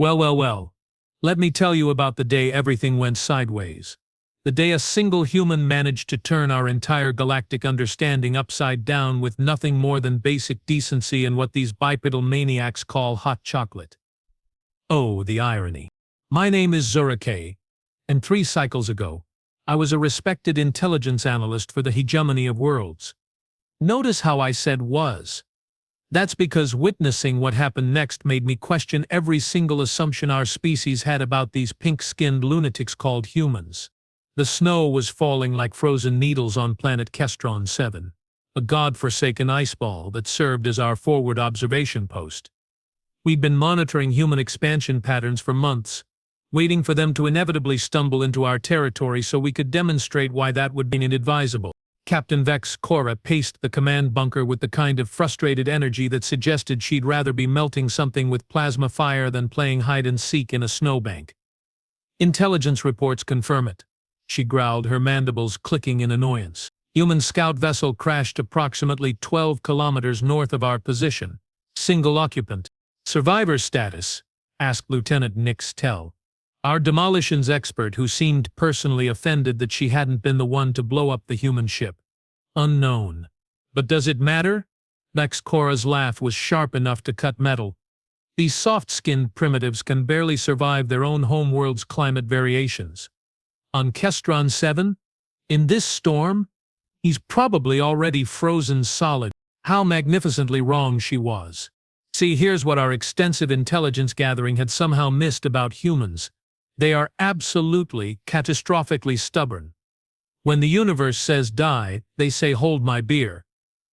Well. Let me tell you about the day everything went sideways. The day a single human managed to turn our entire galactic understanding upside down with nothing more than basic decency and what these bipedal maniacs call hot chocolate. Oh, the irony. My name is Zurake, and 3 cycles ago, I was a respected intelligence analyst for the hegemony of worlds. Notice how I said was. That's because witnessing what happened next made me question every single assumption our species had about these pink-skinned lunatics called humans. The snow was falling like frozen needles on planet Kestron 7, a god-forsaken ice ball that served as our forward observation post. We'd been monitoring human expansion patterns for months, waiting for them to inevitably stumble into our territory so we could demonstrate why that would be inadvisable. Captain Vex Cora paced the command bunker with the kind of frustrated energy that suggested she'd rather be melting something with plasma fire than playing hide-and-seek in a snowbank. Intelligence reports confirm it, she growled, her mandibles clicking in annoyance. Human scout vessel crashed approximately 12 kilometers north of our position. Single occupant. Survivor status? Asked Lieutenant Nix Tell, our demolitions expert, who seemed personally offended that she hadn't been the one to blow up the human ship. Unknown. But does it matter? Vex Cora's laugh was sharp enough to cut metal. These soft-skinned primitives can barely survive their own homeworld's climate variations. On Kestron 7? In this storm? He's probably already frozen solid. How magnificently wrong she was. See, here's what our extensive intelligence gathering had somehow missed about humans. They are absolutely, catastrophically stubborn. When the universe says die, they say hold my beer.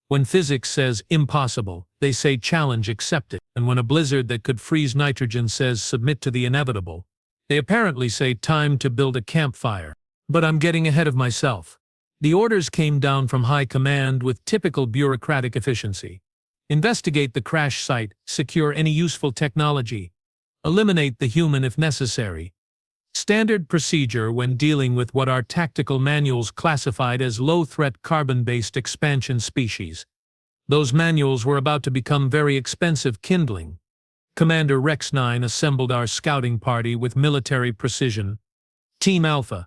When physics says impossible, they say challenge accepted. And when a blizzard that could freeze nitrogen says submit to the inevitable, they apparently say time to build a campfire. But I'm getting ahead of myself. The orders came down from high command with typical bureaucratic efficiency. Investigate the crash site, secure any useful technology, eliminate the human if necessary. Standard procedure when dealing with what our tactical manuals classified as low-threat carbon-based expansion species. Those manuals were about to become very expensive kindling. Commander Rex 9 assembled our scouting party with military precision. Team Alpha.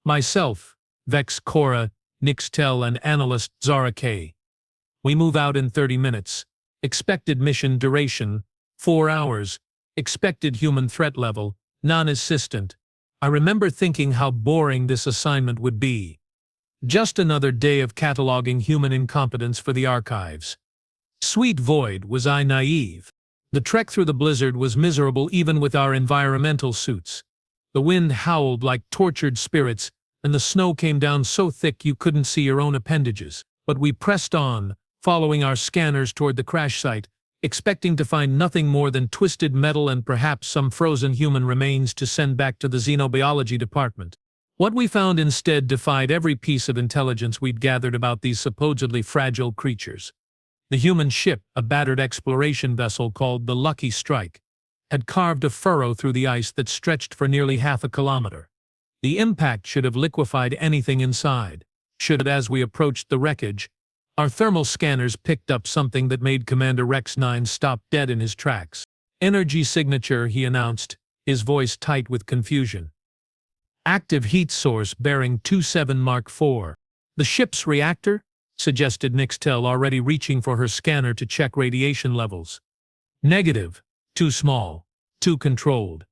Myself, Vex Cora, Nix Tell, and analyst Zara K. We move out in 30 minutes. Expected mission duration, 4 hours. Expected human threat level, non-existent. I remember thinking how boring this assignment would be. Just another day of cataloging human incompetence for the archives. Sweet void, was I naive? The trek through the blizzard was miserable even with our environmental suits. The wind howled like tortured spirits, and the snow came down so thick you couldn't see your own appendages. But we pressed on, following our scanners toward the crash site, expecting to find nothing more than twisted metal and perhaps some frozen human remains to send back to the xenobiology department. What we found instead defied every piece of intelligence we'd gathered about these supposedly fragile creatures. The human ship, a battered exploration vessel called the Lucky Strike, had carved a furrow through the ice that stretched for nearly half a kilometer. The impact should have liquefied anything inside. As we approached the wreckage, our thermal scanners picked up something that made Commander Rex 9 stop dead in his tracks. Energy signature, he announced, his voice tight with confusion. Active heat source bearing 27 Mark IV. The ship's reactor? Suggested Nix Tell, already reaching for her scanner to check radiation levels. Negative. Too small. Too controlled.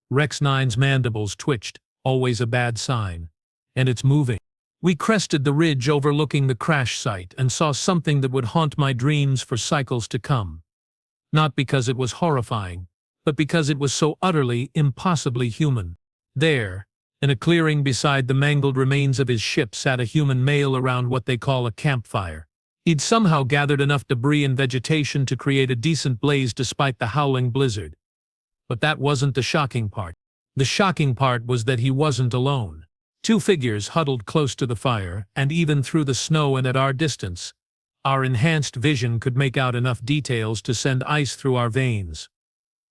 Rex 9's mandibles twitched, always a bad sign. And it's moving. We crested the ridge overlooking the crash site and saw something that would haunt my dreams for cycles to come. Not because it was horrifying, but because it was so utterly, impossibly human. There, in a clearing beside the mangled remains of his ship, sat a human male around what they call a campfire. He'd somehow gathered enough debris and vegetation to create a decent blaze despite the howling blizzard. But that wasn't the shocking part. The shocking part was that he wasn't alone. 2 figures huddled close to the fire, and even through the snow and at our distance, our enhanced vision could make out enough details to send ice through our veins.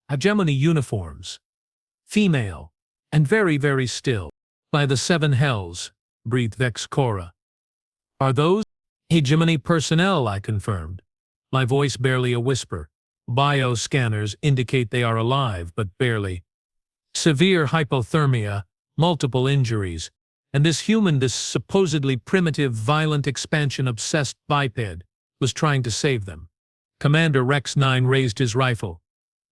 Hegemony uniforms. Female. And very, very still. By the 7 hells, breathed Vex Cora. Are those hegemony personnel? I confirmed, my voice barely a whisper. Bioscanners indicate they are alive, but barely. Severe hypothermia, multiple injuries, and this supposedly primitive, violent expansion-obsessed biped, was trying to save them. Commander Rex 9 raised his rifle,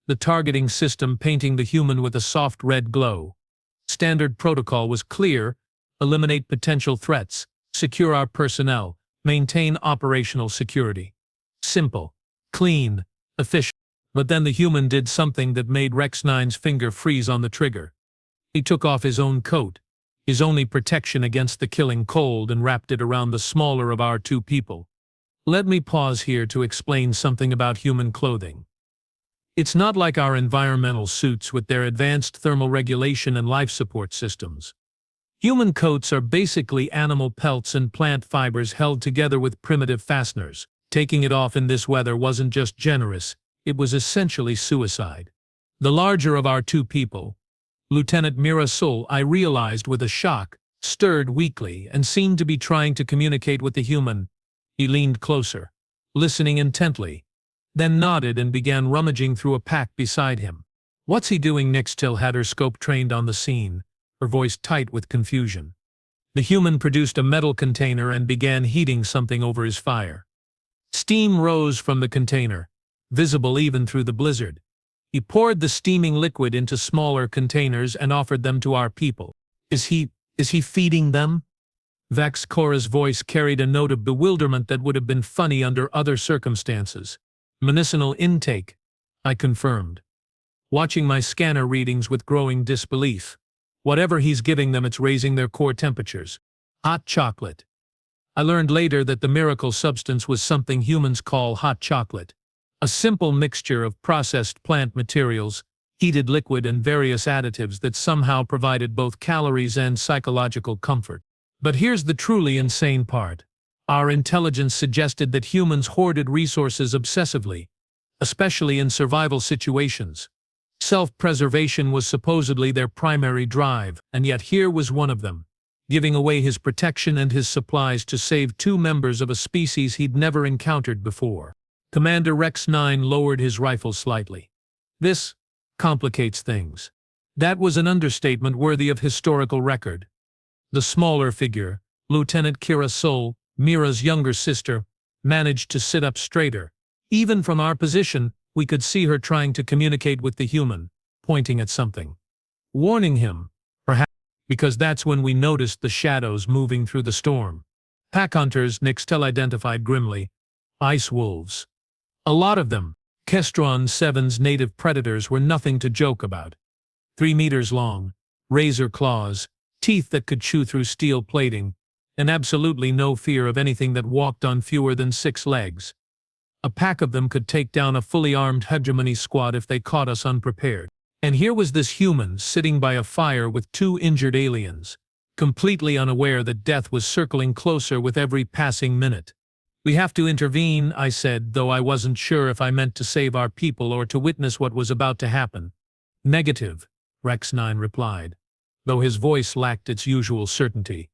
the targeting system painting the human with a soft red glow. Standard protocol was clear: eliminate potential threats, secure our personnel, maintain operational security. Simple, clean, efficient. But then the human did something that made Rex 9's finger freeze on the trigger. He took off his own coat, his only protection against the killing cold, and wrapped it around the smaller of our two people. Let me pause here to explain something about human clothing. It's not like our environmental suits with their advanced thermal regulation and life support systems. Human coats are basically animal pelts and plant fibers held together with primitive fasteners. Taking it off in this weather wasn't just generous, it was essentially suicide. The larger of our two people, Lieutenant Mirasol, I realized with a shock, stirred weakly and seemed to be trying to communicate with the human. He leaned closer, listening intently, then nodded and began rummaging through a pack beside him. "What's he doing next?" Till had her scope trained on the scene, her voice tight with confusion. The human produced a metal container and began heating something over his fire. Steam rose from the container, visible even through the blizzard. He poured the steaming liquid into smaller containers and offered them to our people. Is he feeding them?" Vex Cora's voice carried a note of bewilderment that would have been funny under other circumstances. "Medicinal intake," I confirmed, watching my scanner readings with growing disbelief. "Whatever he's giving them, it's raising their core temperatures." Hot chocolate. I learned later that the miracle substance was something humans call hot chocolate. A simple mixture of processed plant materials, heated liquid, and various additives that somehow provided both calories and psychological comfort. But here's the truly insane part. Our intelligence suggested that humans hoarded resources obsessively, especially in survival situations. Self-preservation was supposedly their primary drive, and yet here was one of them, giving away his protection and his supplies to save two members of a species he'd never encountered before. Commander Rex 9 lowered his rifle slightly. "This complicates things." That was an understatement worthy of historical record. The smaller figure, Lieutenant Kira Sol, Mira's younger sister, managed to sit up straighter. Even from our position, we could see her trying to communicate with the human, pointing at something. Warning him, perhaps, because that's when we noticed the shadows moving through the storm. Pack hunters, Nixtel identified grimly. Ice wolves. A lot of them. Kestron 7's native predators were nothing to joke about. 3 meters long, razor claws, teeth that could chew through steel plating, and absolutely no fear of anything that walked on fewer than 6 legs. A pack of them could take down a fully armed hegemony squad if they caught us unprepared. And here was this human sitting by a fire with 2 injured aliens, completely unaware that death was circling closer with every passing minute. "We have to intervene," I said, though I wasn't sure if I meant to save our people or to witness what was about to happen. "Negative," Rex 9 replied, though his voice lacked its usual certainty.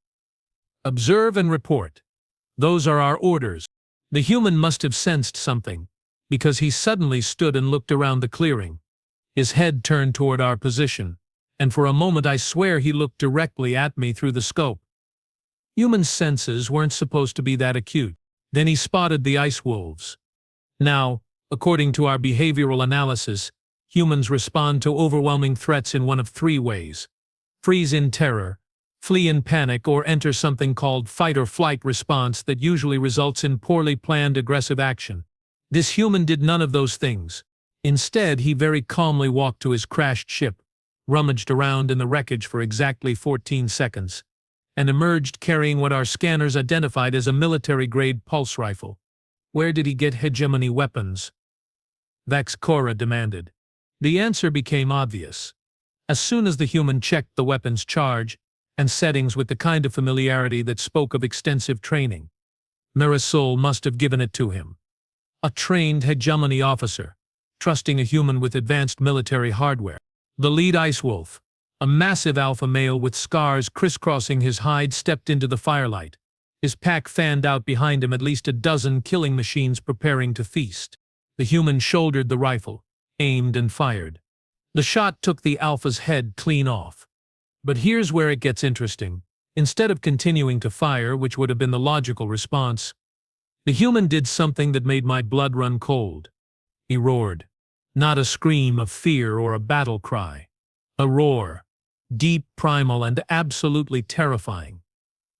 "Observe and report. Those are our orders." The human must have sensed something, because he suddenly stood and looked around the clearing, his head turned toward our position, and for a moment I swear he looked directly at me through the scope. Human senses weren't supposed to be that acute. Then he spotted the ice wolves. Now, according to our behavioral analysis, humans respond to overwhelming threats in one of 3 ways: freeze in terror, flee in panic, or enter something called fight-or-flight response that usually results in poorly planned aggressive action. This human did none of those things. Instead, he very calmly walked to his crashed ship, rummaged around in the wreckage for exactly 14 seconds, and emerged carrying what our scanners identified as a military-grade pulse rifle. "Where did he get hegemony weapons?" Vex Cora demanded. The answer became obvious. As soon as the human checked the weapon's charge and settings with the kind of familiarity that spoke of extensive training, Mirasol must have given it to him. A trained hegemony officer, trusting a human with advanced military hardware. The lead ice wolf, a massive alpha male with scars crisscrossing his hide, stepped into the firelight. His pack fanned out behind him, at least a dozen killing machines preparing to feast. The human shouldered the rifle, aimed and fired. The shot took the Alpha's head clean off. But here's where it gets interesting. Instead of continuing to fire, which would have been the logical response, the human did something that made my blood run cold. He roared. Not a scream of fear or a battle cry. A roar. Deep, primal, and absolutely terrifying.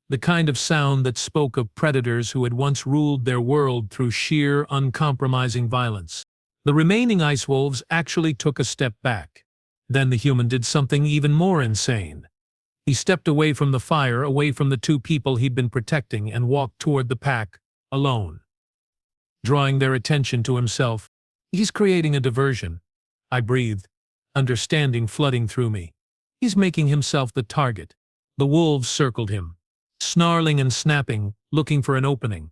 The kind of sound that spoke of predators who had once ruled their world through sheer, uncompromising violence. The remaining ice wolves actually took a step back. Then the human did something even more insane. He stepped away from the fire, away from the two people he'd been protecting, and walked toward the pack, alone. Drawing their attention to himself. He's creating a diversion. I breathed, understanding flooding through me. He's making himself the target. The wolves circled him, snarling and snapping, looking for an opening.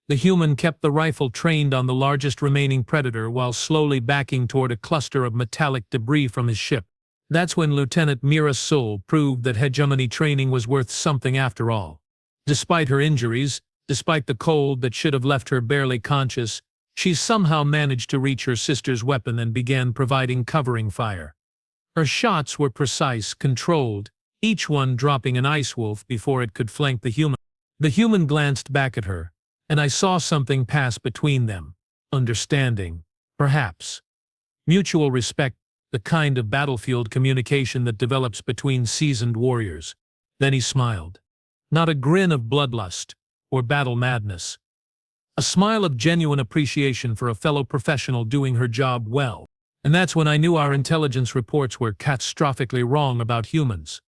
The human kept the rifle trained on the largest remaining predator while slowly backing toward a cluster of metallic debris from his ship. That's when Lieutenant Mira Sul proved that hegemony training was worth something after all. Despite her injuries, despite the cold that should have left her barely conscious, she somehow managed to reach her sister's weapon and began providing covering fire. Her shots were precise, controlled, each one dropping an ice wolf before it could flank the human. The human glanced back at her, and I saw something pass between them. Understanding, perhaps. Mutual respect, the kind of battlefield communication that develops between seasoned warriors. Then he smiled. Not a grin of bloodlust or battle madness. A smile of genuine appreciation for a fellow professional doing her job well. And that's when I knew our intelligence reports were catastrophically wrong about humans.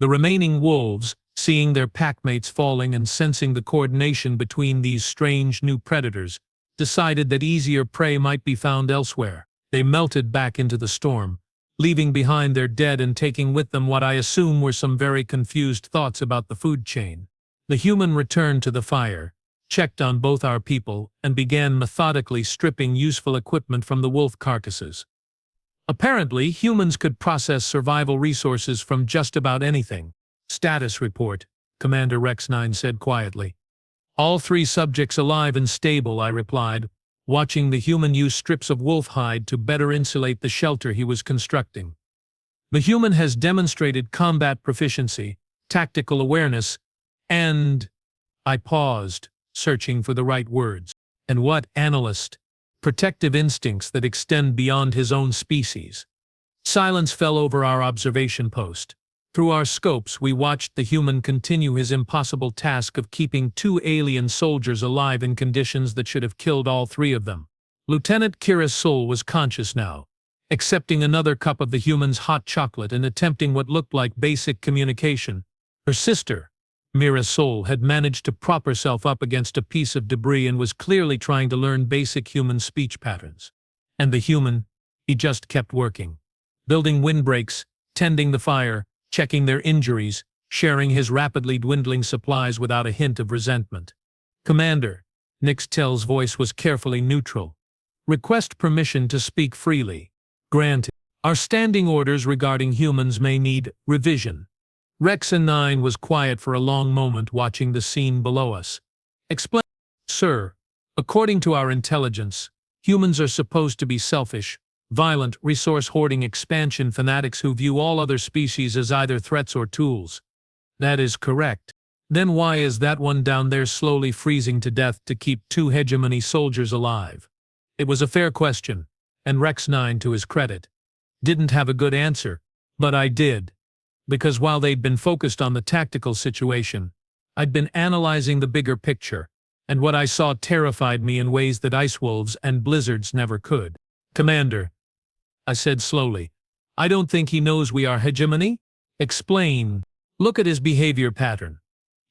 The remaining wolves, seeing their packmates falling and sensing the coordination between these strange new predators, decided that easier prey might be found elsewhere. They melted back into the storm, leaving behind their dead and taking with them what I assume were some very confused thoughts about the food chain. The human returned to the fire, checked on both our people, and began methodically stripping useful equipment from the wolf carcasses. Apparently, humans could process survival resources from just about anything. Status report, Commander Rex 9 said quietly. All 3 subjects alive and stable, I replied, watching the human use strips of wolf hide to better insulate the shelter he was constructing. The human has demonstrated combat proficiency, tactical awareness, and… I paused, searching for the right words. And what analyst? Protective instincts that extend beyond his own species. Silence fell over our observation post. Through our scopes, we watched the human continue his impossible task of keeping 2 alien soldiers alive in conditions that should have killed all 3 of them. Lieutenant Kira Sul was conscious now, accepting another cup of the human's hot chocolate and attempting what looked like basic communication. Her sister, Mira Sul, had managed to prop herself up against a piece of debris and was clearly trying to learn basic human speech patterns. And the human, he just kept working. Building windbreaks, tending the fire, checking their injuries, sharing his rapidly dwindling supplies without a hint of resentment. Commander, Nixtel's voice was carefully neutral. Request permission to speak freely. Granted. Our standing orders regarding humans may need revision. Rex 9 was quiet for a long moment, watching the scene below us. Explain. Sir, according to our intelligence, humans are supposed to be selfish, violent, resource-hoarding expansion fanatics who view all other species as either threats or tools. That is correct. Then why is that one down there slowly freezing to death to keep 2 hegemony soldiers alive? It was a fair question, and Rex 9, to his credit, didn't have a good answer, but I did. Because while they'd been focused on the tactical situation, I'd been analyzing the bigger picture, and what I saw terrified me in ways that ice wolves and blizzards never could. Commander, I said slowly, I don't think he knows we are hegemony. Explain. Look at his behavior pattern.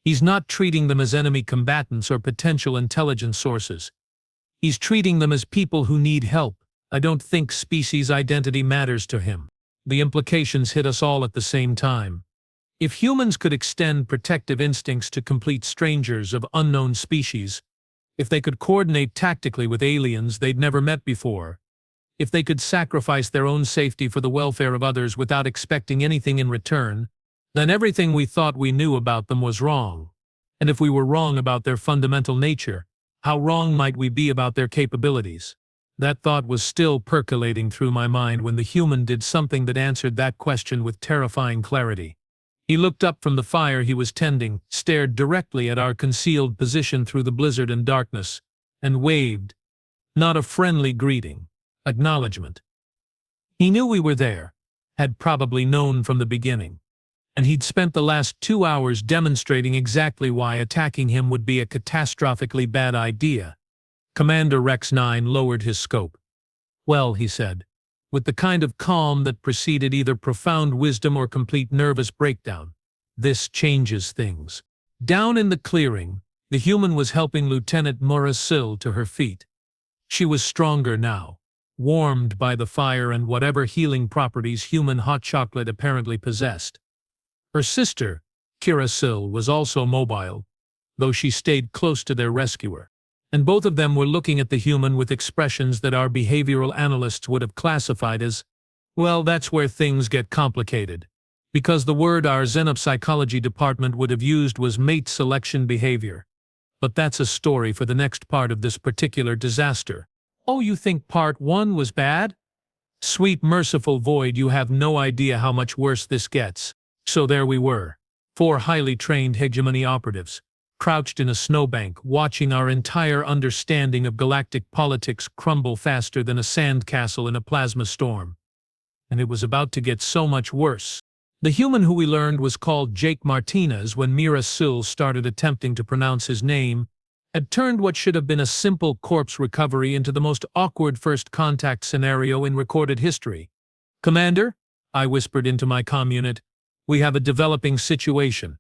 He's not treating them as enemy combatants or potential intelligence sources. He's treating them as people who need help. I don't think species identity matters to him. The implications hit us all at the same time. If humans could extend protective instincts to complete strangers of unknown species, if they could coordinate tactically with aliens they'd never met before, if they could sacrifice their own safety for the welfare of others without expecting anything in return, then everything we thought we knew about them was wrong. And if we were wrong about their fundamental nature, how wrong might we be about their capabilities? That thought was still percolating through my mind when the human did something that answered that question with terrifying clarity. He looked up from the fire he was tending, stared directly at our concealed position through the blizzard and darkness, and waved. Not a friendly greeting. Acknowledgement. He knew we were there, had probably known from the beginning, and he'd spent the last 2 hours demonstrating exactly why attacking him would be a catastrophically bad idea. Commander Rex 9 lowered his scope. "Well," he said, with the kind of calm that preceded either profound wisdom or complete nervous breakdown, "this changes things." Down in the clearing, the human was helping Lieutenant Morrisil to her feet. She was stronger now, warmed by the fire and whatever healing properties human hot chocolate apparently possessed. Her sister, Kirasil, was also mobile, though she stayed close to their rescuer, and both of them were looking at the human with expressions that our behavioral analysts would have classified as, well, that's where things get complicated, because the word our xenopsychology department would have used was mate selection behavior. But that's a story for the next part of this particular disaster. Oh, you think part 1 was bad? Sweet merciful void, you have no idea how much worse this gets. So there we were, 4 highly trained hegemony operatives, crouched in a snowbank, watching our entire understanding of galactic politics crumble faster than a sandcastle in a plasma storm. And it was about to get so much worse. The human who we learned was called Jake Martinez when Mira Sil started attempting to pronounce his name, had turned what should have been a simple corpse recovery into the most awkward first contact scenario in recorded history. "Commander," I whispered into my comm unit, "we have a developing situation."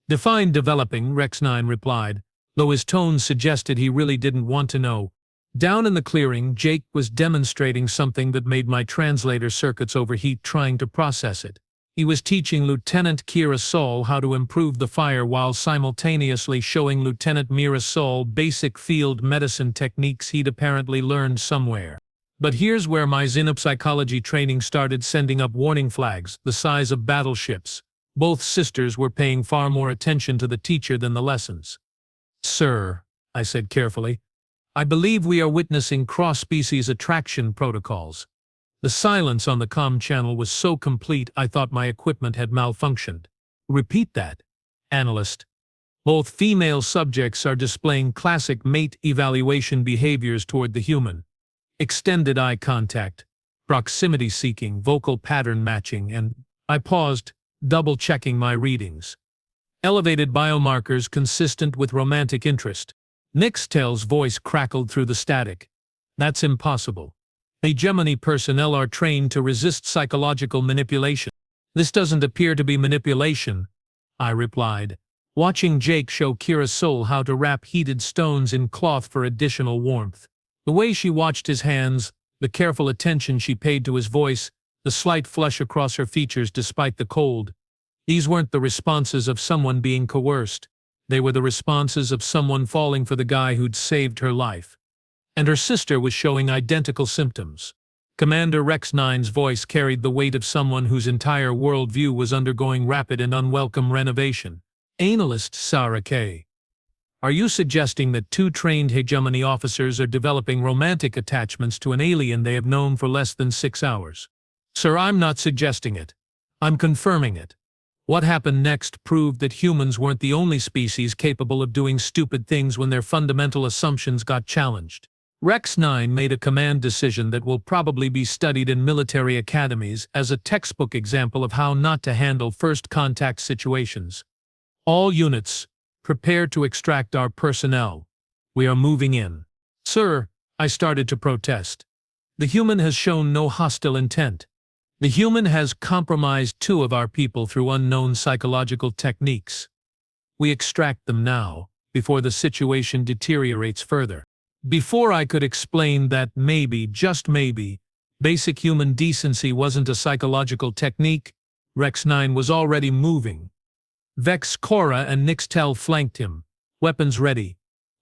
"Define developing," Rex 9 replied, though his tone suggested he really didn't want to know. Down in the clearing, Jake was demonstrating something that made my translator circuits overheat trying to process it. He was teaching Lieutenant Kira Sol how to improve the fire while simultaneously showing Lieutenant Mira Sol basic field medicine techniques he'd apparently learned somewhere. But here's where my xenopsychology training started sending up warning flags, the size of battleships. Both sisters were paying far more attention to the teacher than the lessons. "Sir," I said carefully, "I believe we are witnessing cross-species attraction protocols." The silence on the comm channel was so complete I thought my equipment had malfunctioned. "Repeat that, analyst." "Both female subjects are displaying classic mate evaluation behaviors toward the human. Extended eye contact, proximity seeking, vocal pattern matching, and—" I paused, double-checking my readings. "Elevated biomarkers consistent with romantic interest." Nixtel's voice crackled through the static. "That's impossible. Hegemony personnel are trained to resist psychological manipulation." "This doesn't appear to be manipulation," I replied, watching Jake show Kira Sol how to wrap heated stones in cloth for additional warmth. The way she watched his hands, the careful attention she paid to his voice, the slight flush across her features despite the cold. These weren't the responses of someone being coerced. They were the responses of someone falling for the guy who'd saved her life. And her sister was showing identical symptoms. Commander Rex 9's voice carried the weight of someone whose entire worldview was undergoing rapid and unwelcome renovation. "Analyst Sarah K. Are you suggesting that 2 trained hegemony officers are developing romantic attachments to an alien they have known for less than 6 hours?" "Sir, I'm not suggesting it. I'm confirming it. What happened next proved that humans weren't the only species capable of doing stupid things when their fundamental assumptions got challenged." Rex 9 made a command decision that will probably be studied in military academies as a textbook example of how not to handle first contact situations. "All units, prepare to extract our personnel. We are moving in." "Sir," I started to protest. "The human has shown no hostile intent. The human has compromised 2 of our people through unknown psychological techniques. We extract them now, before the situation deteriorates further." Before I could explain that maybe, just maybe, basic human decency wasn't a psychological technique, Rex 9 was already moving. Vex, Cora, and Nixtel flanked him, weapons ready,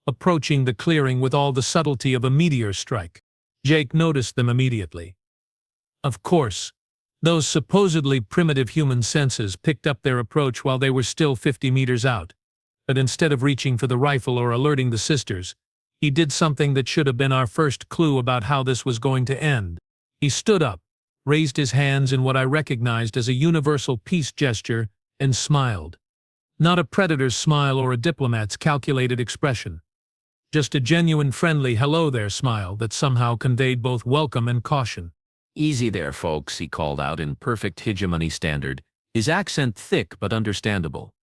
approaching the clearing with all the subtlety of a meteor strike. Jake noticed them immediately. Of course, those supposedly primitive human senses picked up their approach while they were still 50 meters out, but instead of reaching for the rifle or alerting the sisters, He did something that should have been our first clue about how this was going to end. He stood up, raised his hands in what I recognized as a universal peace gesture, and smiled. Not a predator's smile or a diplomat's calculated expression. Just a genuine friendly hello there smile that somehow conveyed both welcome and caution. "Easy there, folks," he called out in perfect hegemony standard, his accent thick but understandable.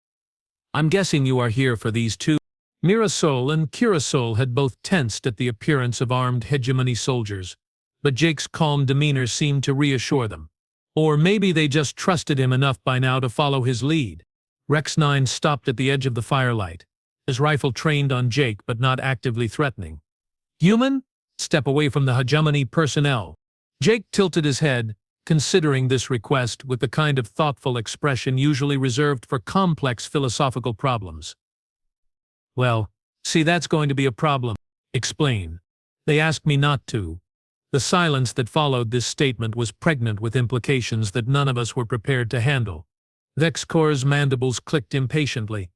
"I'm guessing you are here for these two." Mirasol and Curasol had both tensed at the appearance of armed hegemony soldiers, but Jake's calm demeanor seemed to reassure them. Or maybe they just trusted him enough by now to follow his lead. Rex 9 stopped at the edge of the firelight, his rifle trained on Jake but not actively threatening. "Human? Step away from the hegemony personnel." Jake tilted his head, considering this request with the kind of thoughtful expression usually reserved for complex philosophical problems. "Well, see, that's going to be a problem." "Explain." "They asked me not to." The silence that followed this statement was pregnant with implications that none of us were prepared to handle. Vexcor's mandibles clicked impatiently.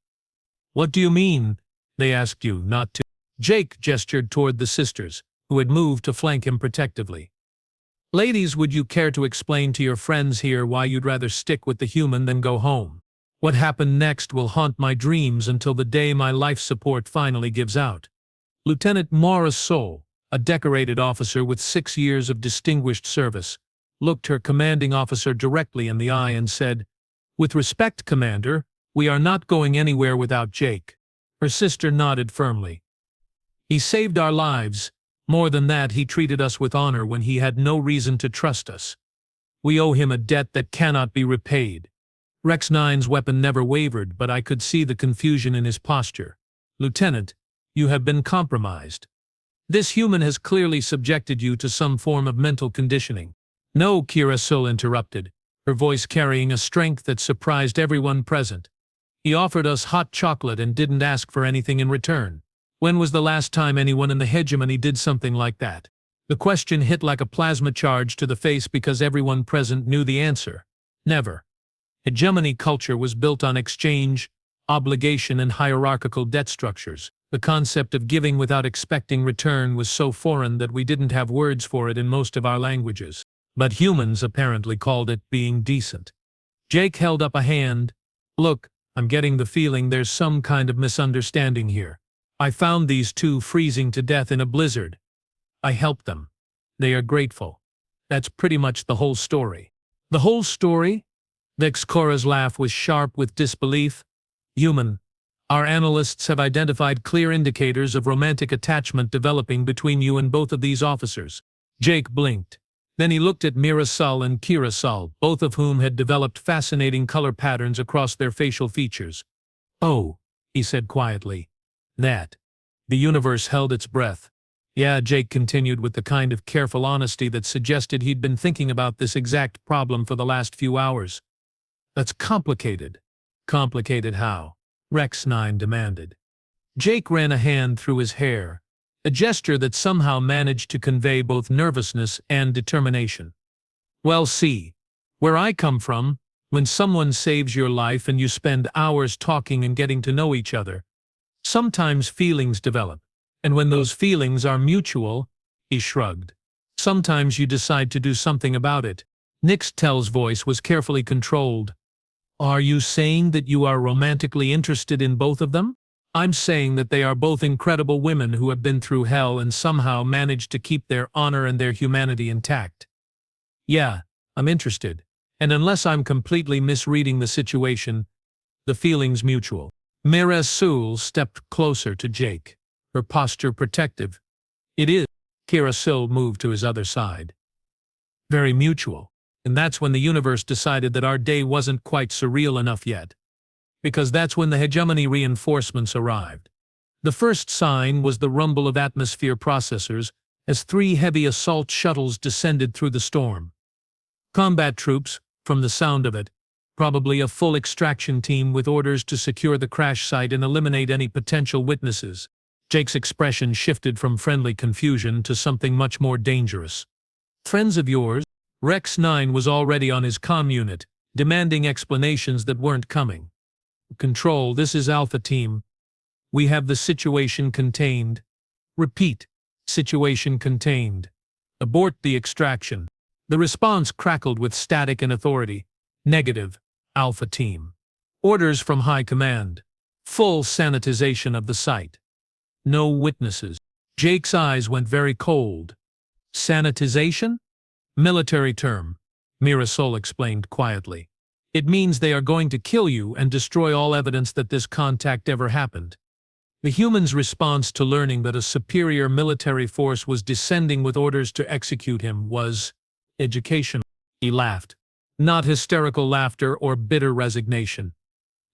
"What do you mean, they asked you not to?" Jake gestured toward the sisters, who had moved to flank him protectively. "Ladies, would you care to explain to your friends here why you'd rather stick with the human than go home? What happened next will haunt my dreams until the day my life support finally gives out." Lieutenant Morrisol, a decorated officer with 6 years of distinguished service, looked her commanding officer directly in the eye and said, "With respect, Commander, we are not going anywhere without Jake." Her sister nodded firmly. "He saved our lives. More than that, he treated us with honor when he had no reason to trust us. We owe him a debt that cannot be repaid." Rex 9's weapon never wavered, but I could see the confusion in his posture. "Lieutenant, you have been compromised. This human has clearly subjected you to some form of mental conditioning." "No," Curasol interrupted, her voice carrying a strength that surprised everyone present. "He offered us hot chocolate and didn't ask for anything in return. When was the last time anyone in the hegemony did something like that?" The question hit like a plasma charge to the face because everyone present knew the answer. Never. Hegemony culture was built on exchange, obligation, and hierarchical debt structures. The concept of giving without expecting return was so foreign that we didn't have words for it in most of our languages. But humans apparently called it being decent. Jake held up a hand. "Look, I'm getting the feeling there's some kind of misunderstanding here. I found these two freezing to death in a blizzard. I helped them. They are grateful. That's pretty much the whole story." "The whole story?" Vexcora's laugh was sharp with disbelief. "Human. Our analysts have identified clear indicators of romantic attachment developing between you and both of these officers." Jake blinked. Then he looked at Mirasol and Curasol, both of whom had developed fascinating color patterns across their facial features. "Oh," he said quietly. "That." The universe held its breath. "Yeah," Jake continued with the kind of careful honesty that suggested he'd been thinking about this exact problem for the last few hours. "That's complicated." "Complicated how?" Rex 9 demanded. Jake ran a hand through his hair, a gesture that somehow managed to convey both nervousness and determination. "Well, see, where I come from, when someone saves your life and you spend hours talking and getting to know each other, sometimes feelings develop, and when those feelings are mutual," he shrugged, "sometimes you decide to do something about it." Nixtel's voice was carefully controlled. "Are you saying that you are romantically interested in both of them?" "I'm saying that they are both incredible women who have been through hell and somehow managed to keep their honor and their humanity intact." "Yeah, I'm interested. And unless I'm completely misreading the situation, the feeling's mutual." Mirasol stepped closer to Jake, her posture protective. "It is." Curasol moved to his other side. "Very mutual. And that's when the universe decided that our day wasn't quite surreal enough yet. Because that's when the hegemony reinforcements arrived. The first sign was the rumble of atmosphere processors as 3 heavy assault shuttles descended through the storm. Combat troops, from the sound of it, probably a full extraction team with orders to secure the crash site and eliminate any potential witnesses. Jake's expression shifted from friendly confusion to something much more dangerous. "Friends of yours?" Rex 9 was already on his comm unit, demanding explanations that weren't coming. "Control, this is Alpha Team. We have the situation contained. Repeat. Situation contained. Abort the extraction. The response crackled with static and authority. Negative. Alpha Team. Orders from High Command. Full sanitization of the site. No witnesses. Jake's eyes went very cold. Sanitization? Military term, Mirasol explained quietly. It means they are going to kill you and destroy all evidence that this contact ever happened. The humans' response to learning that a superior military force was descending with orders to execute him was educational. He laughed. Not hysterical laughter or bitter resignation.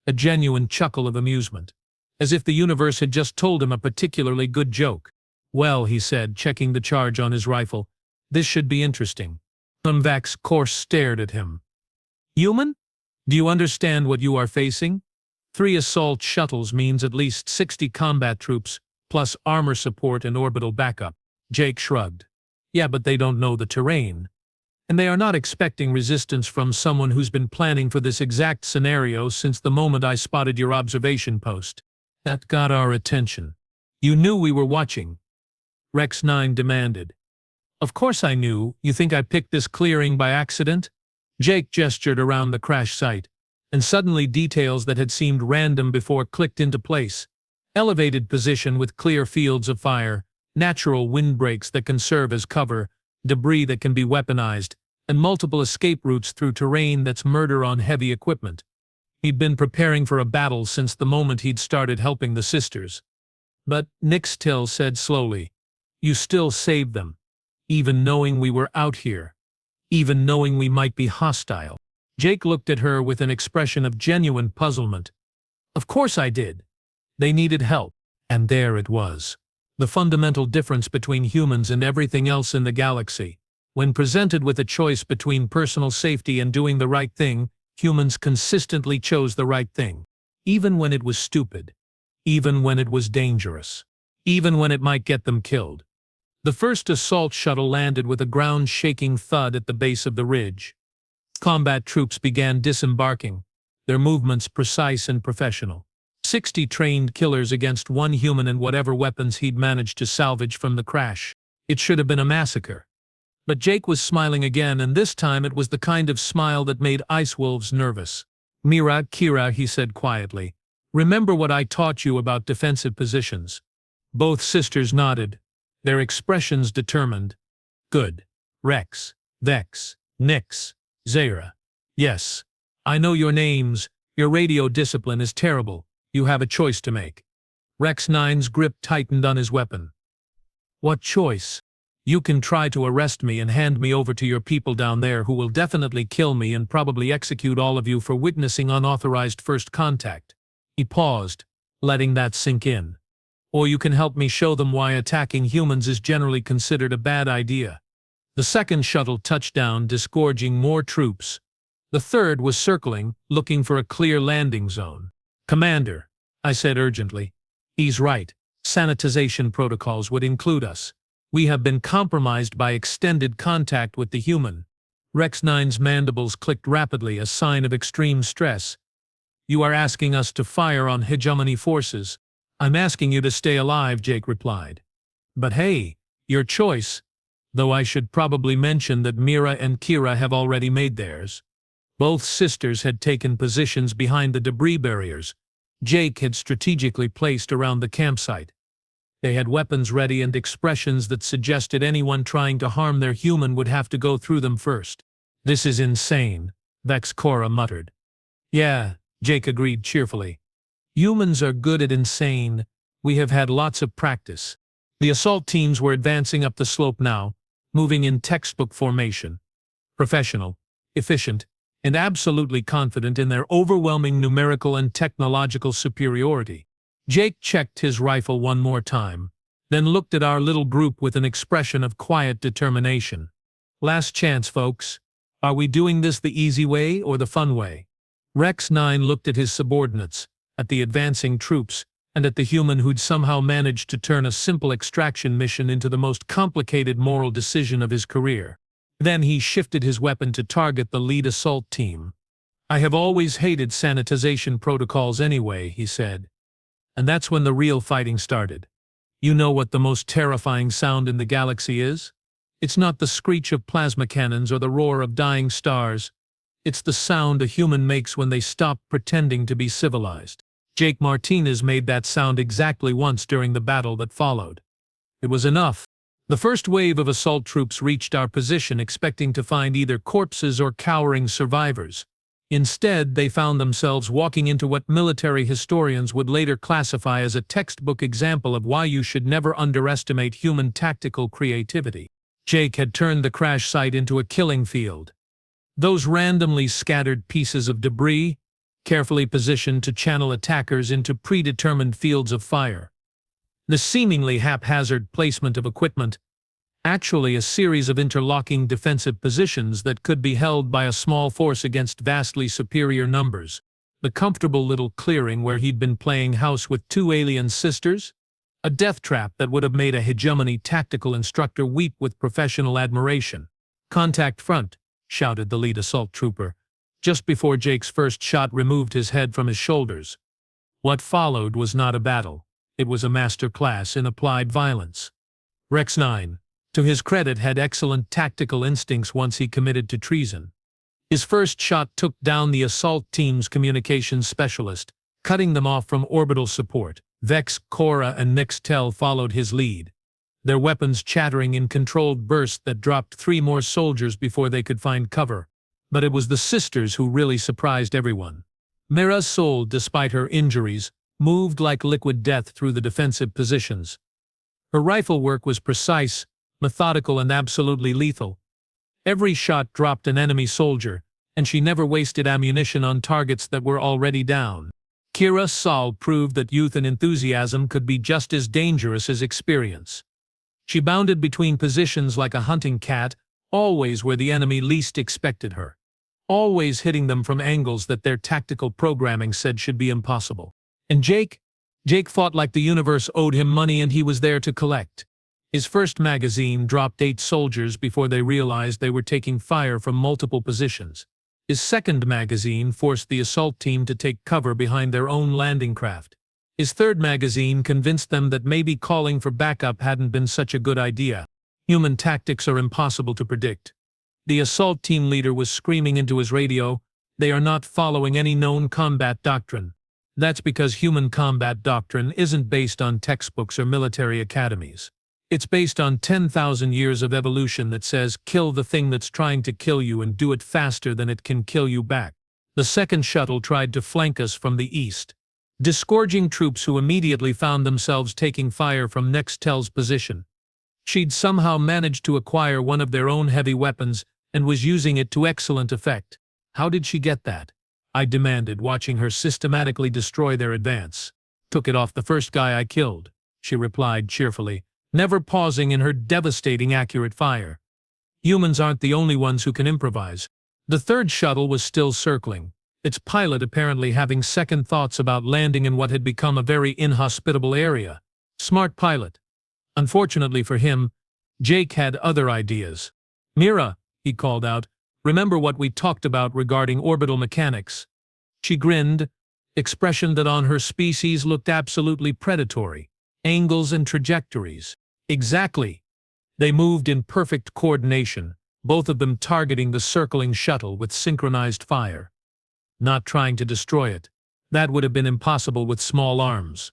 A genuine chuckle of amusement, as if the universe had just told him a particularly good joke. Well, he said, checking the charge on his rifle, this should be interesting. Umvak's course stared at him. Human? Do you understand what you are facing? 3 assault shuttles means at least 60 combat troops, plus armor support and orbital backup. Jake shrugged. Yeah, but they don't know the terrain. And they are not expecting resistance from someone who's been planning for this exact scenario since the moment I spotted your observation post. That got our attention. You knew we were watching. Rex 9 demanded. Of course I knew. You think I picked this clearing by accident? Jake gestured around the crash site, and suddenly details that had seemed random before clicked into place. Elevated position with clear fields of fire, natural windbreaks that can serve as cover, debris that can be weaponized, and multiple escape routes through terrain that's murder on heavy equipment. He'd been preparing for a battle since the moment he'd started helping the sisters. But, Nixtil said slowly, you still saved them, even knowing we were out here, even knowing we might be hostile. Jake looked at her with an expression of genuine puzzlement. Of course I did. They needed help, and there it was. The fundamental difference between humans and everything else in the galaxy. When presented with a choice between personal safety and doing the right thing, humans consistently chose the right thing. Even when it was stupid. Even when it was dangerous. Even when it might get them killed. The first assault shuttle landed with a ground-shaking thud at the base of the ridge. Combat troops began disembarking, their movements precise and professional. 60 trained killers against 1 human and whatever weapons he'd managed to salvage from the crash. It should have been a massacre. But Jake was smiling again, and this time it was the kind of smile that made ice wolves nervous. Mira, Kira, he said quietly, remember what I taught you about defensive positions. Both sisters nodded, their expressions determined. Good. Rex, Vex, Nyx, Zara. Yes. I know your names. Your radio discipline is terrible. You have a choice to make. Rex 9's grip tightened on his weapon. What choice? You can try to arrest me and hand me over to your people down there who will definitely kill me and probably execute all of you for witnessing unauthorized first contact. He paused, letting that sink in. Or you can help me show them why attacking humans is generally considered a bad idea. The second shuttle touched down, disgorging more troops. The third was circling, looking for a clear landing zone. Commander, I said urgently. He's right. Sanitization protocols would include us. We have been compromised by extended contact with the human. Rex 9's mandibles clicked rapidly, a sign of extreme stress. You are asking us to fire on hegemony forces. I'm asking you to stay alive, Jake replied. But hey, your choice. Though I should probably mention that Mira and Kira have already made theirs. Both sisters had taken positions behind the debris barriers Jake had strategically placed around the campsite. They had weapons ready and expressions that suggested anyone trying to harm their human would have to go through them first. This is insane, Vex Cora muttered. Yeah, Jake agreed cheerfully. Humans are good at insane. We have had lots of practice. The assault teams were advancing up the slope now, moving in textbook formation. Professional, efficient, and absolutely confident in their overwhelming numerical and technological superiority. Jake checked his rifle one more time, then looked at our little group with an expression of quiet determination. Last chance, folks. Are we doing this the easy way or the fun way? Rex 9 looked at his subordinates, at the advancing troops, and at the human who'd somehow managed to turn a simple extraction mission into the most complicated moral decision of his career. Then he shifted his weapon to target the lead assault team. I have always hated sanitization protocols anyway, he said. And that's when the real fighting started. You know what the most terrifying sound in the galaxy is? It's not the screech of plasma cannons or the roar of dying stars. It's the sound a human makes when they stop pretending to be civilized. Jake Martinez made that sound exactly once during the battle that followed. It was enough. The first wave of assault troops reached our position expecting to find either corpses or cowering survivors. Instead, they found themselves walking into what military historians would later classify as a textbook example of why you should never underestimate human tactical creativity. Jake had turned the crash site into a killing field. Those randomly scattered pieces of debris, carefully positioned to channel attackers into predetermined fields of fire. The seemingly haphazard placement of equipment, actually a series of interlocking defensive positions that could be held by a small force against vastly superior numbers. The comfortable little clearing where he'd been playing house with two alien sisters? A death trap that would have made a hegemony tactical instructor weep with professional admiration. "Contact front," shouted the lead assault trooper, just before Jake's first shot removed his head from his shoulders. What followed was not a battle. It was a master class in applied violence. Rex 9, to his credit, had excellent tactical instincts once he committed to treason. His first shot took down the assault team's communications specialist, cutting them off from orbital support. Vex, Cora, and Nixtel followed his lead, their weapons chattering in controlled bursts that dropped 3 more soldiers before they could find cover. But it was the sisters who really surprised everyone. Mira's soul, despite her injuries, moved like liquid death through the defensive positions. Her rifle work was precise, methodical, and absolutely lethal. Every shot dropped an enemy soldier, and she never wasted ammunition on targets that were already down. Kira Sol proved that youth and enthusiasm could be just as dangerous as experience. She bounded between positions like a hunting cat, always where the enemy least expected her. Always hitting them from angles that their tactical programming said should be impossible. And Jake fought like the universe owed him money and he was there to collect. His first magazine dropped 8 soldiers before they realized they were taking fire from multiple positions. His second magazine forced the assault team to take cover behind their own landing craft. His third magazine convinced them that maybe calling for backup hadn't been such a good idea. Human tactics are impossible to predict. The assault team leader was screaming into his radio, "They are not following any known combat doctrine." That's because human combat doctrine isn't based on textbooks or military academies. It's based on 10,000 years of evolution that says, kill the thing that's trying to kill you and do it faster than it can kill you back. The second shuttle tried to flank us from the east, disgorging troops who immediately found themselves taking fire from Nextel's position. She'd somehow managed to acquire one of their own heavy weapons and was using it to excellent effect. How did she get that? I demanded, watching her systematically destroy their advance. "Took it off the first guy I killed," she replied cheerfully, never pausing in her devastating accurate fire. Humans aren't the only ones who can improvise. The third shuttle was still circling, its pilot apparently having second thoughts about landing in what had become a very inhospitable area. Smart pilot. Unfortunately for him, Jake had other ideas. "Mira," he called out, "remember what we talked about regarding orbital mechanics?" She grinned, expression that on her species looked absolutely predatory. Angles and trajectories. Exactly. They moved in perfect coordination, both of them targeting the circling shuttle with synchronized fire. Not trying to destroy it. That would have been impossible with small arms.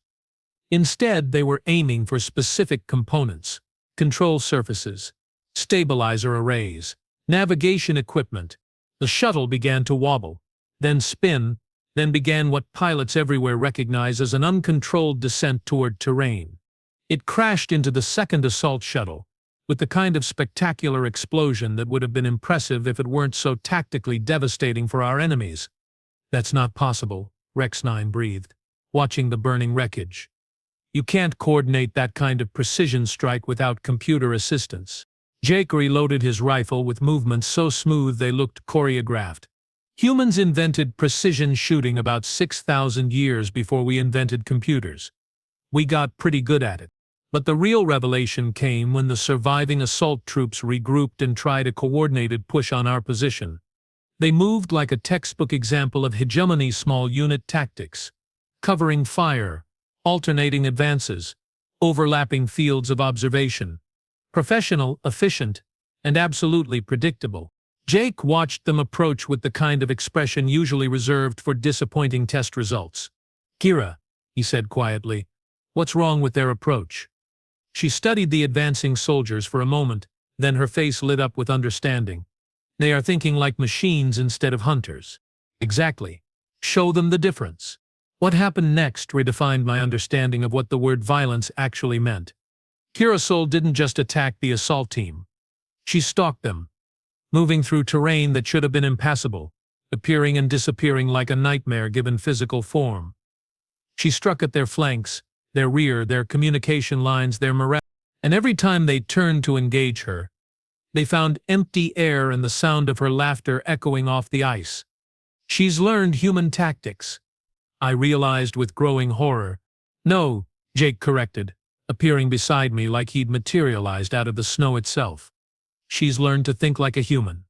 Instead, they were aiming for specific components, control surfaces, stabilizer arrays, navigation equipment. The shuttle began to wobble, then spin, then began what pilots everywhere recognize as an uncontrolled descent toward terrain. It crashed into the second assault shuttle, with the kind of spectacular explosion that would have been impressive if it weren't so tactically devastating for our enemies. "That's not possible," Rex 9 breathed, watching the burning wreckage. "You can't coordinate that kind of precision strike without computer assistance." Jake reloaded his rifle with movements so smooth they looked choreographed. "Humans invented precision shooting about 6,000 years before we invented computers. We got pretty good at it. But the real revelation came when the surviving assault troops regrouped and tried a coordinated push on our position. They moved like a textbook example of hegemony small unit tactics, covering fire, alternating advances, overlapping fields of observation. Professional, efficient, and absolutely predictable. Jake watched them approach with the kind of expression usually reserved for disappointing test results. "Kira," he said quietly, "what's wrong with their approach?" She studied the advancing soldiers for a moment, then her face lit up with understanding. "They are thinking like machines instead of hunters." "Exactly. Show them the difference." What happened next redefined my understanding of what the word violence actually meant. Kirasol didn't just attack the assault team. She stalked them, moving through terrain that should have been impassable, appearing and disappearing like a nightmare given physical form. She struck at their flanks, their rear, their communication lines, their morale, and every time they turned to engage her, they found empty air and the sound of her laughter echoing off the ice. "She's learned human tactics," I realized with growing horror. "No," Jake corrected, appearing beside me like he'd materialized out of the snow itself. "She's learned to think like a human.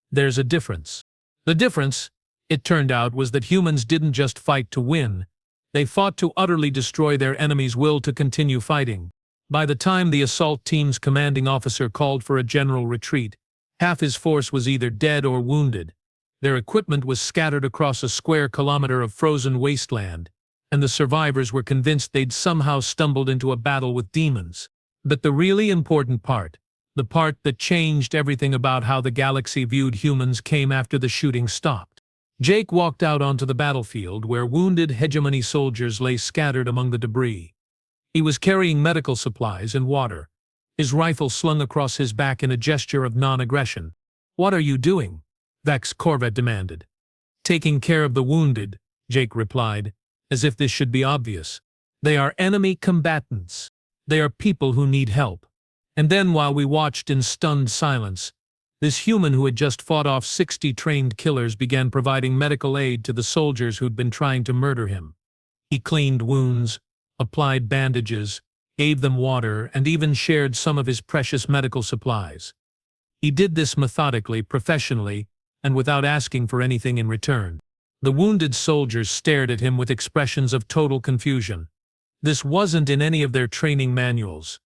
There's a difference." The difference, it turned out, was that humans didn't just fight to win. They fought to utterly destroy their enemy's will to continue fighting. By the time the assault team's commanding officer called for a general retreat, half his force was either dead or wounded. Their equipment was scattered across a square kilometer of frozen wasteland, and the survivors were convinced they'd somehow stumbled into a battle with demons. But the really important part, the part that changed everything about how the galaxy viewed humans, came after the shooting stopped. Jake walked out onto the battlefield where wounded hegemony soldiers lay scattered among the debris. He was carrying medical supplies and water, his rifle slung across his back in a gesture of non-aggression. "What are you doing?" Vex Corvette demanded. "Taking care of the wounded," Jake replied, as if this should be obvious. "They are enemy combatants. They are people who need help." And then, while we watched in stunned silence, this human who had just fought off 60 trained killers began providing medical aid to the soldiers who'd been trying to murder him. He cleaned wounds, applied bandages, gave them water, and even shared some of his precious medical supplies. He did this methodically, professionally, and without asking for anything in return. The wounded soldiers stared at him with expressions of total confusion. This wasn't in any of their training manuals.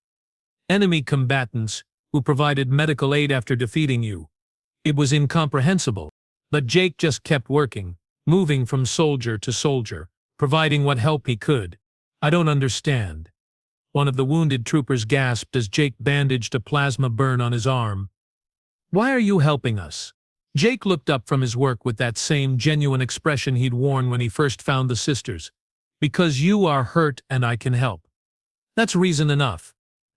Enemy combatants who provided medical aid after defeating you. It was incomprehensible. But Jake just kept working, moving from soldier to soldier, providing what help he could. "I don't understand." One of the wounded troopers gasped as Jake bandaged a plasma burn on his arm. "Why are you helping us?" Jake looked up from his work with that same genuine expression he'd worn when he first found the sisters. "Because you are hurt and I can help. That's reason enough."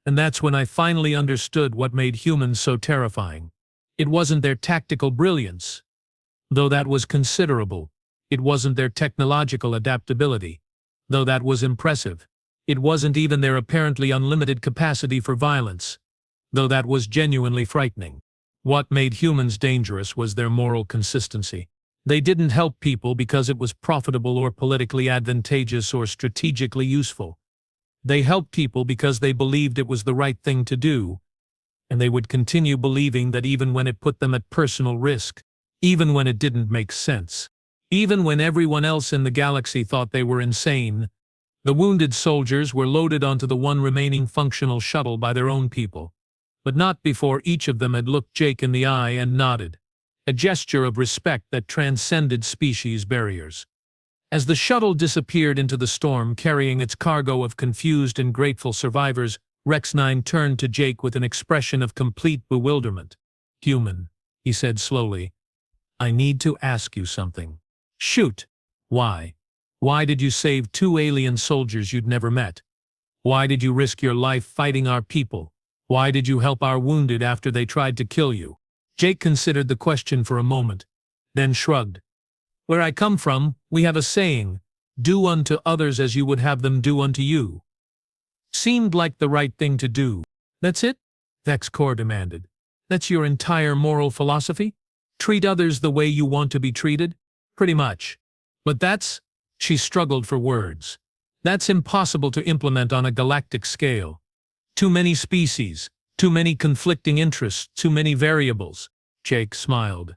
And that's when I finally understood what made humans so terrifying. It wasn't their tactical brilliance, though that was considerable. It wasn't their technological adaptability, though that was impressive. It wasn't even their apparently unlimited capacity for violence, though that was genuinely frightening. What made humans dangerous was their moral consistency. They didn't help people because it was profitable or politically advantageous or strategically useful. They helped people because they believed it was the right thing to do, and they would continue believing that even when it put them at personal risk, even when it didn't make sense, even when everyone else in the galaxy thought they were insane. The wounded soldiers were loaded onto the one remaining functional shuttle by their own people, but not before each of them had looked Jake in the eye and nodded, a gesture of respect that transcended species barriers. As the shuttle disappeared into the storm carrying its cargo of confused and grateful survivors, Rex 9 turned to Jake with an expression of complete bewilderment. "Human," he said slowly, "I need to ask you something." "Shoot." "Why? Why did you save 2 alien soldiers you'd never met? Why did you risk your life fighting our people? Why did you help our wounded after they tried to kill you?" Jake considered the question for a moment, then shrugged. "Where I come from, we have a saying, 'Do unto others as you would have them do unto you.' Seemed like the right thing to do." "That's it?" Vex Core demanded. "That's your entire moral philosophy? Treat others the way you want to be treated?" "Pretty much. But that's," she struggled for words, "that's impossible to implement on a galactic scale. Too many species, too many conflicting interests, too many variables." Jake smiled.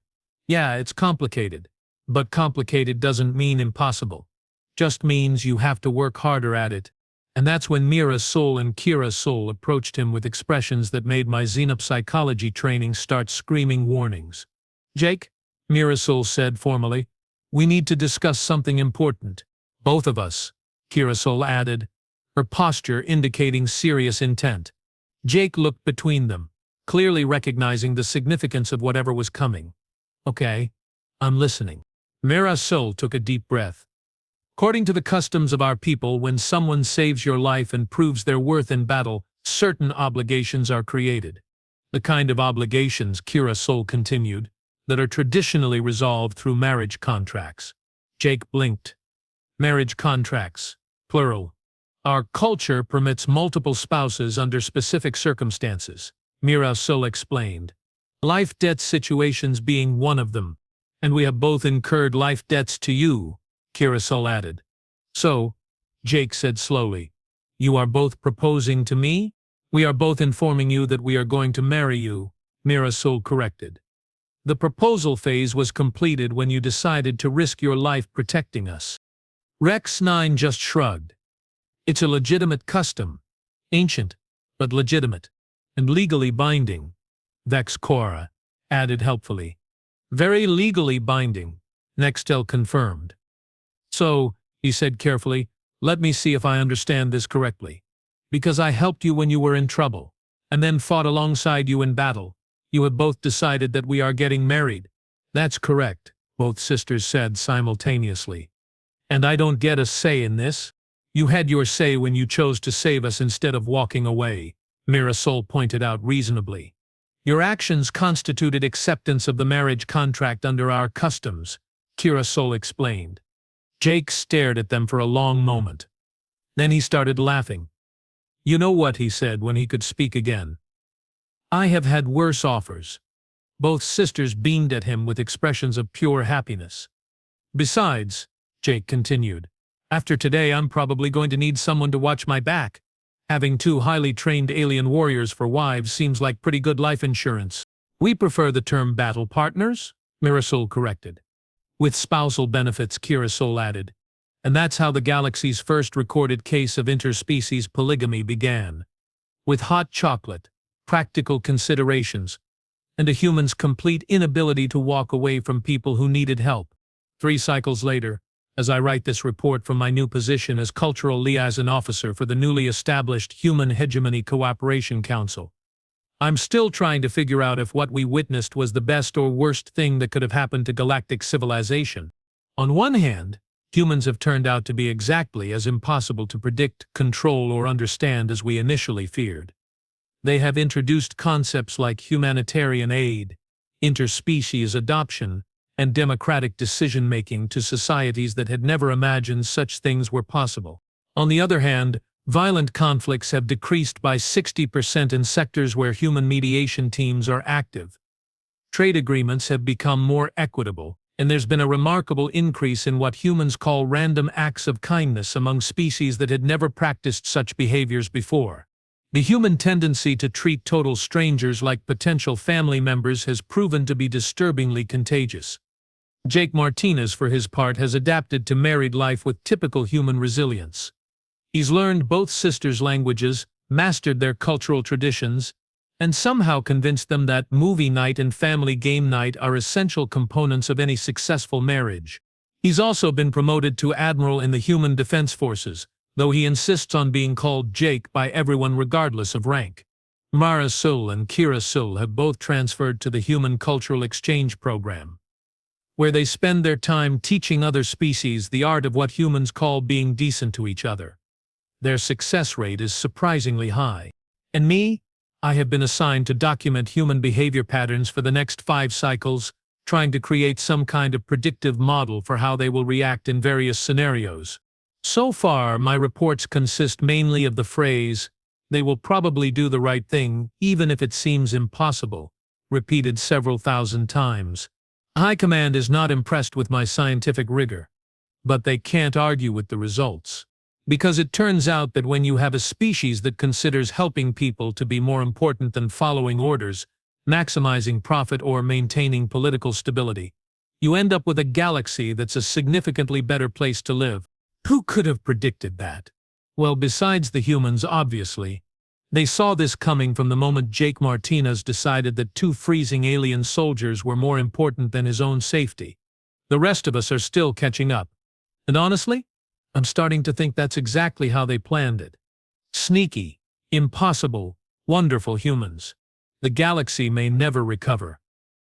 "Yeah, it's complicated. But complicated doesn't mean impossible. Just means you have to work harder at it. And that's when Mira Soul and Kira Soul approached him with expressions that made my xenopsychology training start screaming warnings. "Jake," Mira Soul said formally, "we need to discuss something important. Both of us," Kira Soul added, her posture indicating serious intent. Jake looked between them, clearly recognizing the significance of whatever was coming. "Okay, I'm listening." Mira Soul took a deep breath. "According to the customs of our people, when someone saves your life and proves their worth in battle, certain obligations are created. The kind of obligations," Kira Soul continued, "that are traditionally resolved through marriage contracts." Jake blinked. "Marriage contracts, plural. Our culture permits multiple spouses under specific circumstances," Mira Soul explained. "Life debt situations being one of them. And we have both incurred life debts to you," Kira Soul added. "So," Jake said slowly, "you are both proposing to me?" "We are both informing you that we are going to marry you," Mira Soul corrected. "The proposal phase was completed when you decided to risk your life protecting us." Rex 9 just shrugged. "It's a legitimate custom. Ancient, but legitimate. And legally binding," Vex Cora added helpfully. "Very legally binding," Nextel confirmed. "So," he said carefully, "let me see if I understand this correctly. Because I helped you when you were in trouble, and then fought alongside you in battle, you have both decided that we are getting married." "That's correct," both sisters said simultaneously. "And I don't get a say in this?" "You had your say when you chose to save us instead of walking away," Mira Soul pointed out reasonably. "Your actions constituted acceptance of the marriage contract under our customs," Kira Soul explained. Jake stared at them for a long moment. Then he started laughing. "You know what," he said when he could speak again. "I have had worse offers." Both sisters beamed at him with expressions of pure happiness. "Besides," Jake continued, "after today I'm probably going to need someone to watch my back. Having two highly trained alien warriors for wives seems like pretty good life insurance." "We prefer the term battle partners," Mira Soul corrected. "With spousal benefits," Kira Soul added. "And that's how the galaxy's first recorded case of interspecies polygamy began. With hot chocolate, practical considerations, and a human's complete inability to walk away from people who needed help. 3 cycles later, as I write this report from my new position as Cultural Liaison Officer for the newly established Human Hegemony Cooperation Council, I'm still trying to figure out if what we witnessed was the best or worst thing that could have happened to galactic civilization. On one hand, humans have turned out to be exactly as impossible to predict, control, or understand as we initially feared. They have introduced concepts like humanitarian aid, interspecies adoption, and democratic decision-making to societies that had never imagined such things were possible. On the other hand, violent conflicts have decreased by 60% in sectors where human mediation teams are active. Trade agreements have become more equitable, and there's been a remarkable increase in what humans call random acts of kindness among species that had never practiced such behaviors before. The human tendency to treat total strangers like potential family members has proven to be disturbingly contagious. Jake Martinez, for his part, has adapted to married life with typical human resilience. He's learned both sisters' languages, mastered their cultural traditions, and somehow convinced them that movie night and family game night are essential components of any successful marriage. He's also been promoted to Admiral in the Human Defense Forces, though he insists on being called Jake by everyone regardless of rank. Mara Soul and Kira Soul have both transferred to the Human Cultural Exchange Program, where they spend their time teaching other species the art of what humans call being decent to each other. Their success rate is surprisingly high. And me? I have been assigned to document human behavior patterns for the next 5 cycles, trying to create some kind of predictive model for how they will react in various scenarios. So far, my reports consist mainly of the phrase, "They will probably do the right thing, even if it seems impossible," repeated several thousand times. High Command is not impressed with my scientific rigor, but they can't argue with the results. Because it turns out that when you have a species that considers helping people to be more important than following orders, maximizing profit, or maintaining political stability, you end up with a galaxy that's a significantly better place to live. Who could have predicted that? Well, besides the humans, obviously. They saw this coming from the moment Jake Martinez decided that 2 freezing alien soldiers were more important than his own safety. The rest of us are still catching up. And honestly, I'm starting to think that's exactly how they planned it. Sneaky, impossible, wonderful humans. The galaxy may never recover.